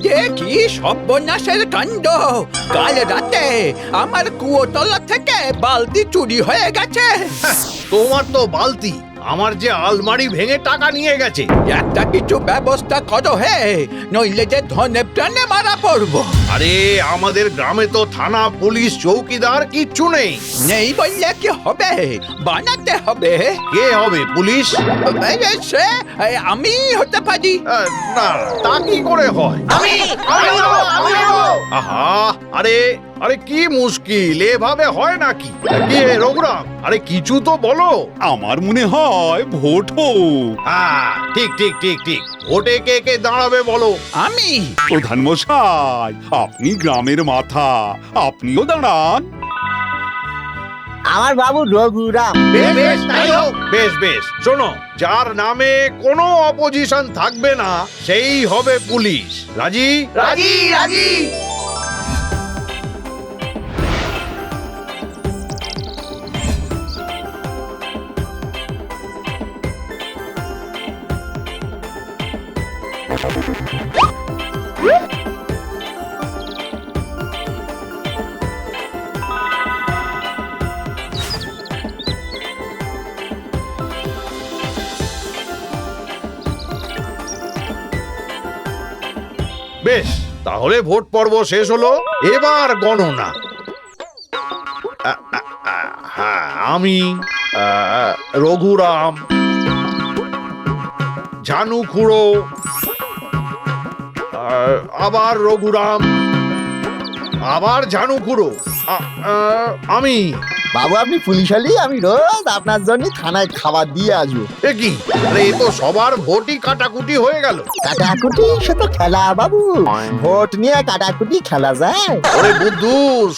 যে কি সর্বনাশের কাণ্ড! কাল রাতে আমার কুয়োতলা থেকে বালতি চুরি হয়ে গেছে। তোমার তো বালতি, আমার যে আলমারি ভেঙে টাকা নিয়ে গেছে। একটা কিছু ব্যবস্থা করো হে, নইলে যে ধনে প্রাণে মারা পড়বো। আরে আমাদের গ্রামে তো থানা, পুলিশ, চৌকিদার কিচ্ছু নেই। নেই বললে কি হবে, বানাতে হবে। কে হবে পুলিশ? সে আমি হতে পারি। না, তা কি করে হয়? আহা, আরে আরে কি মুশকিল, এভাবে হয় নাকি? কি হে রঘুরাম, আরে কিছু তো বলো। আমার মনে হয় ভোট হোক। হ্যাঁ, ঠিক ঠিক ঠিক ঠিক। ভোটে কে কে দাঁড়াবে বলো? আমি। প্রধান মশাই, আপনি গ্রামের মাথা, আপনিও দাঁড়ান। আমার বাবু রঘুরাম। বেশ তাই হোক। বেশ বেশ, শোনো, যার নামে কোনো অপোজিশন থাকবে না সেই হবে পুলিশ। রাজি? রাজি রাজি। বেশ, তাহলে ভোট পর্ব শেষ হলো, এবার গণনা। হ্যাঁ, আমি রঘুরাম, ঝানু খুড়ো, আবার রঘুরাম, আবার ঝানু খুড়ো, আমি। বাবু আপনি পুলিশ হলি আমি রোজ আপনার জন্য থানায় খাবার দিয়ে আসবো। এ কি? আরে এ তো সবার ভোটই কাটাকুটি হয়ে গেল। কাটাকুটি সে তো খেলা বাবু, ভোট নিয়ে কাটাকুটি খেলা যায়? ওরে বুদ্ধু,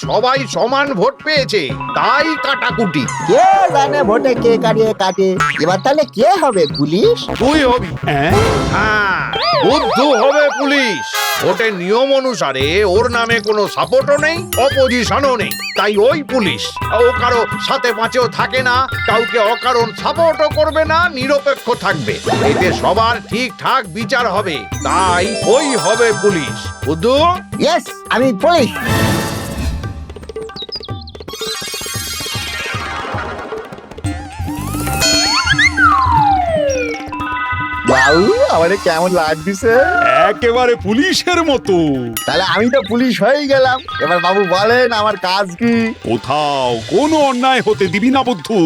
সবাই সমান ভোট পেয়েছে, তাই কাটাকুটি। কে জানে ভোটে কে কাটিয়ে কাটে। এবার তাহলে কে হবে পুলিশ? তুই হবি। হ্যাঁ, হ্যাঁ, বুদ্ধু হবে পুলিশ। ভোটের নিয়ম অনুসারে ওর নামে কোনো সাপোর্টও নেই, অপোজিশনও নেই, তাই ওই পুলিশ। ও কারো সাথে পাঁচেও থাকে না, কাউকে অকারণ সাপোর্টও করবে না, নিরপেক্ষ থাকবে। এতে সবার ঠিকঠাক বিচার হবে, তাই ওই হবে পুলিশ। বুদ্ধু? ইয়েস, আমি পুলিশ। বাবু আমারে কেমন লাগছে? একেবারে পুলিশের মতো। তাহলে আমি তো পুলিশ হয়ে গেলাম। এবার বাবু বলেন আমার কাজ কি? কোথাও কোনো অন্যায় হতে দিবি না বুদ্ধু।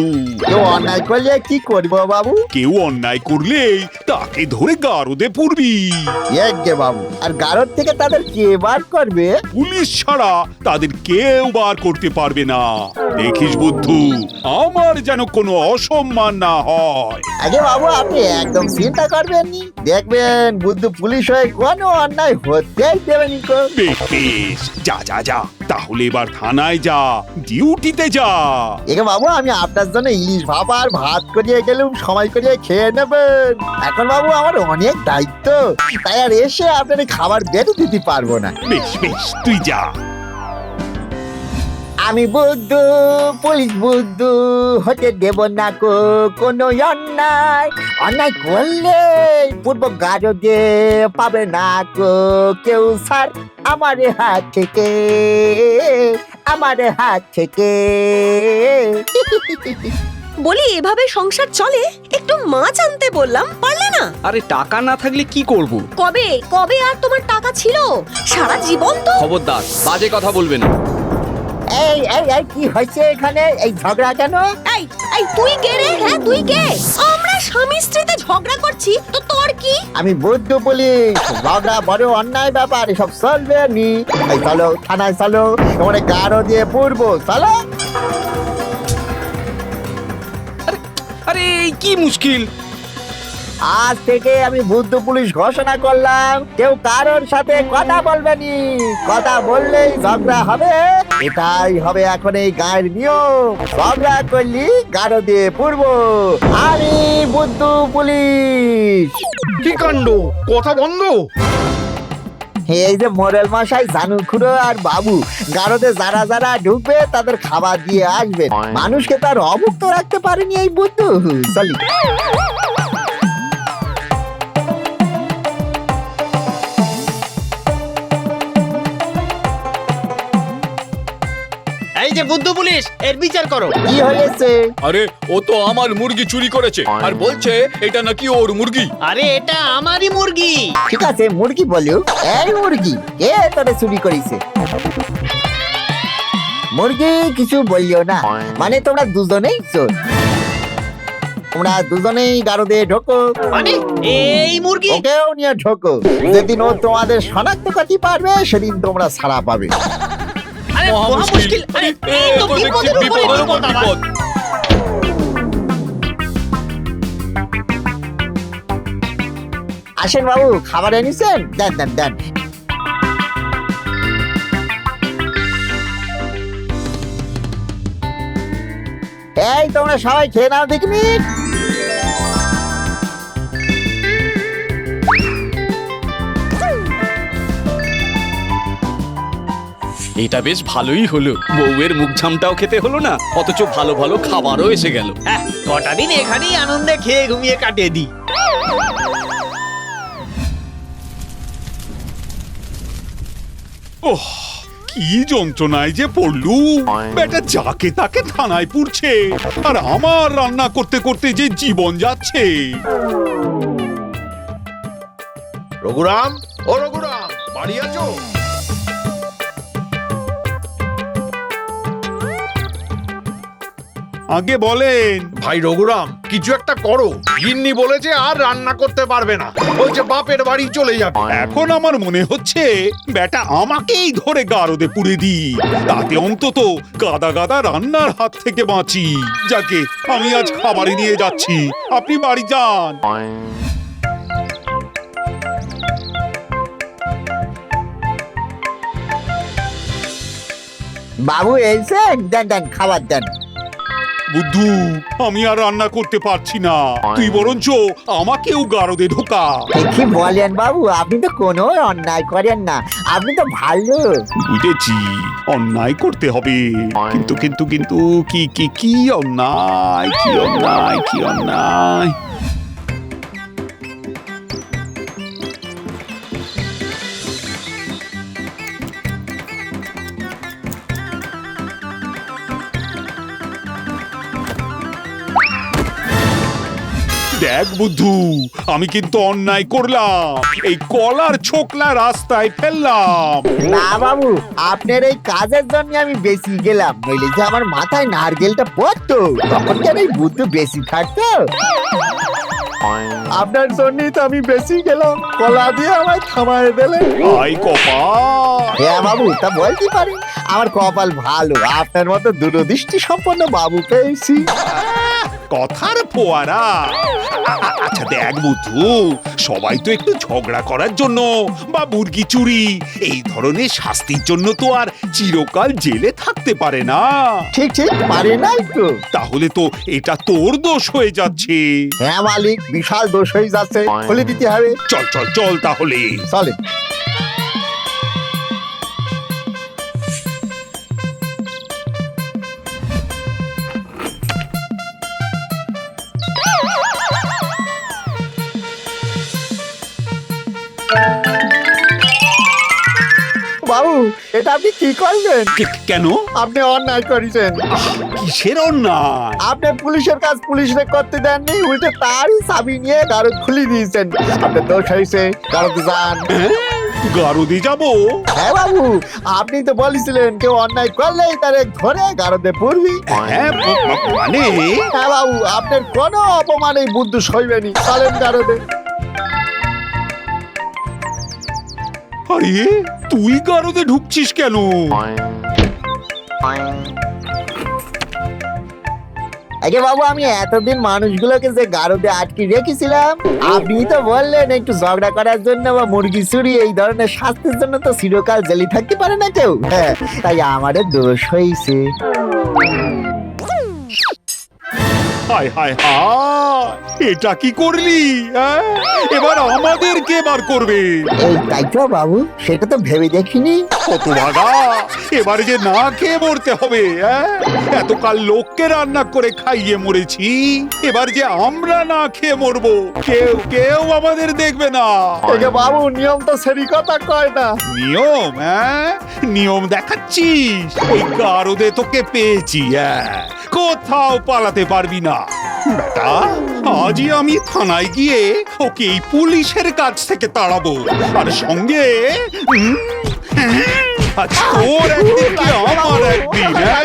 কেউ অন্যায় করলে কি করবো বাবু? কেউ অন্যায় করলেই তাকে ধরে গারদে পুরবি। গে বাবু, আর গারদ থেকে তাদের কে বার করবে? পুলিশ ছাড়া তাদের কেউ বার করতে পারবে না। দেখিস বুদ্ধু, আমার যেন কোনো অসম্মান না হয়। আগে বাবু আপনি একদম চিন্তা করবেন নি, দেখবেন বুদ্ধ পুলিশ হয়ে কোনো অন্যায় হতেই দেবেনি। বেশ বেশ, যা যা যা, তাহলে এবার থানায় যা, ডিউটিতে যা। এগে বাবু আমি আপনার জন্য ইলিশ ভাপা আর ভাত করিয়ে গেলুম, সময় করিয়ে খেয়ে নেবেন। এখন বাবু আমার অনেক দায়িত্ব, তাই আর এসে আপনার খাবার বেড়ে দিতে পারবো না। বেশ বেশ, তুই যা। আমি বুদ্ধু, পুলিশ বুদ্ধু, হতে দেব না কো কোনো অন্যায়। অন্যায় করলে পূর্ব গারদে পাবে না কো কেউ স্যার আমার হাত থেকে, আমার হাত থেকে। বলি এভাবে সংসার চলে? একটু মাছ আনতে বললাম, পারলে না? আরে টাকা না থাকলে কি করব? কবে কবে আর তোমার টাকা ছিল? সারা জীবন তো। খবরদার, বাজে কথা বলবে না। এই এই এই কি হয়েছে এখানে? এই ঝগড়া কেন? এই এই তুই কে রে? হ্যাঁ তুই কে? আমরা স্বামী স্ত্রীতে ঝগড়া করছি তো তোর কি? আমি বুদ্ধ পুলিশ, ঝগড়া বড় অন্যায় ব্যাপার, সব চলবে নি। এই চলো থানায় চলো, তোমার গারো দিয়ে পড়বো, চলো। আরে এই কি মুশকিল! আজ থেকে আমি বুদ্ধ পুলিশ ঘোষণা করলাম, কেউ কারোর সাথে কথা বলবে নি। কথা বললেই ঝগড়া হবে, এটাই হবে এখন এই গায়ের নিয়ম। ঝগড়া করলি গারো দিয়ে পড়বো। আমি বুদ্ধ পুলিশ। কি কাণ্ড, কথা বন্ধ? এই যে মোরেল মশাই, জানু খুড়ো আর বাবু, গারদে যারা যারা ঢুকবে তাদের খাবার দিয়ে আসবেন। মানুষকে তার অভুক্ত রাখতে পারেনি এই বুদ্ধ। চলি। এই যে বুদ্ধ পুলিশ, এর বিচার করো। কি হয়েছে? আরে ও তো আমার মুরগি চুরি করেছে আর বলছে এটা নাকি ওর মুরগি। আরে এটা আমারই মুরগি। ঠিক আছে মুরগি বলুক। এই মুরগি, কে তোরে চুরি করেছে? মুরগি কিছু বললিও না, মানে তোমরা দুজনেই চোর। তোমরা দুজনেই গারদে ঢোকো। মানে এই মুরগি? ওকেও নিয়ে ঢোকো। যেদিন ও তোমাদের শনাক্ত করতে পারবে সেদিন তোমরা ছাড়া পাবে। আরে মহা মহা মুশকিল। আরে এই তো এ তো দেখছি বিপদের উপরে বিপদের উপর বিপদ আবার। বিপদ। আসেন বাবু, খাবার এনেছেন? দেন দেন দেন। এই তোমরা সবাই খেয়ে নাও দেখিনি। এটা বেশ ভালোই হলো, বউয়ের মুখ ঝামটাও খেতে হলো না, অথচ ভালো ভালো খাবারও এসে গেল। হ্যাঁ, কটা দিন এখানেই আনন্দে খেয়ে ঘুমিয়ে কাটিয়ে দিই। ওহ, কি যন্ত্রণায় যে পড়লু। বেটা যাকে তাকে থানায় পুড়ছে, আর আমার রান্না করতে করতে যে জীবন যাচ্ছে। রঘুরাম, ও রঘুরাম, বাড়ি আছো? আগে বলেন। ভাই রঘুরাম, কিছু একটা করো। গিন্নি বলেছে আর রান্না করতে পারবে না, বলছে বাপের বাড়ি চলে যাবে। এখন আমার মনে হচ্ছে বেটা আমাকেই ধরে গারদে পুড়ে দি, তাতে অন্তত গাদা গাদা রান্নার হাত থেকে বাঁচি। যাকে আমি আজ খাবারে নিয়ে যাচ্ছি, আপনি বাড়ি যান। বাবু এসেছেন? দেন দেন খাবার দেন। বুদ্ধু, আমি আর রান্না করতে পারছি না, তুই বরঞ্চ আমাকেও গারদে ঢোকা। কি বলেন বাবু, আপনি তো কোনো অন্যায় করেন না, আপনি তো ভালো। বুঝেছি, অন্যায় করতে হবে, কিন্তু কিন্তু কিন্তু কি কি কি অন্যায়, কি অন্যায়, কি অন্যায়। দেখ বুদ্ধু, আমি কিন্তু অন্যায় করলাম, এই কলার ছোকলা রাস্তায় ফেললাম। না বাবু, আপনার এই কাজের জন্য আমি বেশি গেলাম, নইলে যে আমার মাথায় নারকেলটা পড়তো তখন কেন এই বুদ্ধ বেশি থাকতো। আপনার জন্যই তো আমি বেশি গেলাম, কলা দিয়ে আমায় থামায় দিলেন। আই কপাল। হ্যাঁ বাবু, তা বলতে পারি আমার কপাল ভালো, আপনার মতো দূরদৃষ্টি সম্পন্ন বাবু পেয়েছি। কথার ফোয়ারা। আচ্ছা দেখ বুদ্ধু, সবাই তো একটু ঝগড়া করার জন্য বা মুরগি চুরি এই ধরনের শাস্তির জন্য তো আর চিরকাল জেলে থাকতে পারে না। ঠিক ঠিক পারে নাই তো। তাহলে তো এটা তোর দোষ হয়ে যাচ্ছে। হ্যাঁ মালিক, বিশাল দোষ হয়ে যাচ্ছে, খুলে দিতে হবে। চল চল চল তাহলে। চলে। বাবু, এটা আপনি কি করবেন? কেন? আপনি অন্যায় করেছেন। কিসের অন্যায়? আপনি পুলিশের কাজ পুলিশে করতে দেননি, উল্টে তারই চাবি নিয়ে গারদ খুলে দিয়েছেন। আপনার দোষ হয়েছে, গারদে যান। গারদে যাব? হ্যাঁ বাবু, আপনি তো বলেছিলেন কেউ অন্যায় করলেই তারে ধরে গারদে পড়বি। হ্যাঁ মানে? হ্যাঁ বাবু, আপনার কোনো অপমানে বুদ্ধ সইবেনি, চলেন গারদে। আরে তুই গারদে ঢুকছিস কেন? আগে বাবু, আমি এতদিন মানুষগুলোকে যে গারদে আটকে রেখেছিলাম, আপনি তো বললেন একটু ঝগড়া করার জন্য বা মুরগি চুরি এই ধরনের শাস্তির জন্য তো চিরকাল জেলে থাকতে পারে না কেউ। হ্যাঁ, তাই আমারও দোষ হয়েছে। হায় হায় হায়, এটা কি করলি? হ্যাঁ? এবার আমাদেরকে বার করবে। তাই তো বাবু, সেটা তো ভেবে দেখিনি। কত ভাগা, এবারে যে না খেয়ে মরতে হবে। হ্যাঁ? এতকাল লোককে রান্না করে খাইয়ে মরেছি, এবার যে আমরা না খেয়ে মরবো, কেউ কেউ আমাদের দেখবে না। বাবু, নিয়ম তো সেরি কথা কয় না। নিয়ম? হ্যাঁ, নিয়ম দেখাচ্ছিস? ওই গারদে তোকে পেয়েছি। হ্যাঁ, কোথাও পালাতে পারবি না বেটা। আজই আমি থানায় গিয়ে ওকে এই পুলিশের কাছ থেকে তাড়াবো, আর সঙ্গে আজ তোর একদিন কি আমার একদিন। হ্যাঁ?